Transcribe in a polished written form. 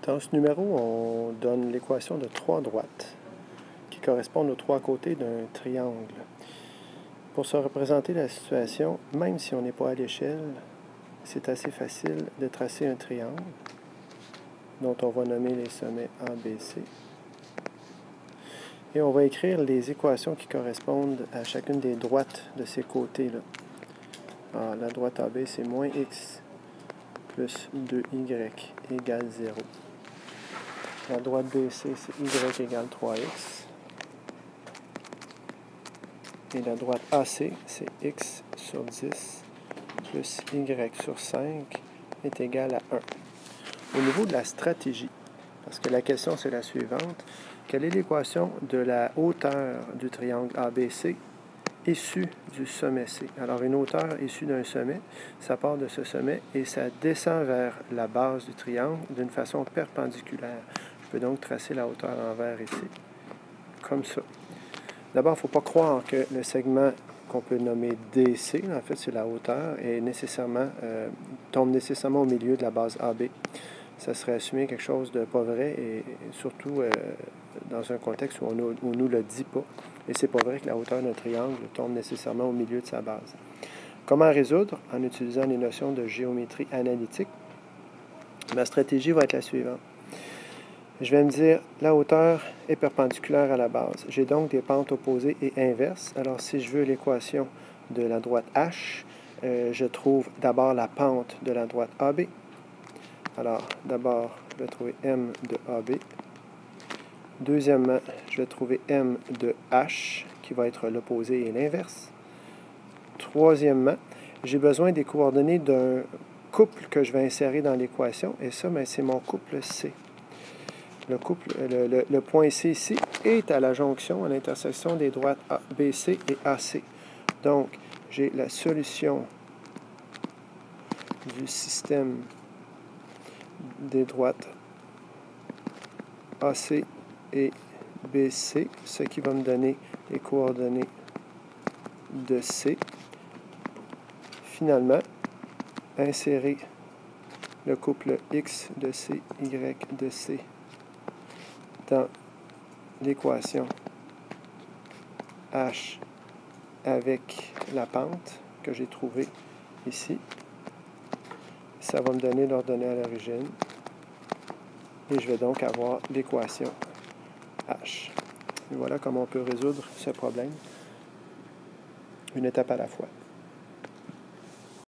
Dans ce numéro, on donne l'équation de trois droites qui correspondent aux trois côtés d'un triangle. Pour se représenter la situation, même si on n'est pas à l'échelle, c'est assez facile de tracer un triangle dont on va nommer les sommets ABC. Et on va écrire les équations qui correspondent à chacune des droites de ces côtés-là. Alors, la droite AB, c'est moins x plus 2y égale 0. La droite BC, c'est y égale 3x. Et la droite AC, c'est x sur 10 plus y sur 5 est égal à 1. Au niveau de la stratégie, parce que la question c'est la suivante, quelle est l'équation de la hauteur du triangle ABC issue du sommet C? Alors une hauteur issue d'un sommet, ça part de ce sommet et ça descend vers la base du triangle d'une façon perpendiculaire. Je peux donc tracer la hauteur en vert ici, comme ça. D'abord, il ne faut pas croire que le segment qu'on peut nommer DC, en fait c'est la hauteur, tombe nécessairement au milieu de la base AB. Ça serait assumer quelque chose de pas vrai, et surtout dans un contexte où on ne nous le dit pas. Et c'est pas vrai que la hauteur d'un triangle tombe nécessairement au milieu de sa base. Comment résoudre? En utilisant les notions de géométrie analytique. Ma stratégie va être la suivante. Je vais me dire, la hauteur est perpendiculaire à la base. J'ai donc des pentes opposées et inverses. Alors, si je veux l'équation de la droite H, je trouve d'abord la pente de la droite AB. Alors, d'abord, je vais trouver M de AB. Deuxièmement, je vais trouver M de H, qui va être l'opposé et l'inverse. Troisièmement, j'ai besoin des coordonnées d'un couple que je vais insérer dans l'équation, et ça, c'est mon couple C. Le point C ici est à la jonction, à l'intersection des droites BC et AC. Donc, j'ai la solution du système des droites AC et BC, ce qui va me donner les coordonnées de C. Finalement, insérer le couple X de C, Y de C dans l'équation H avec la pente que j'ai trouvée ici. Ça va me donner l'ordonnée à l'origine. Et je vais donc avoir l'équation H. Et voilà comment on peut résoudre ce problème, une étape à la fois.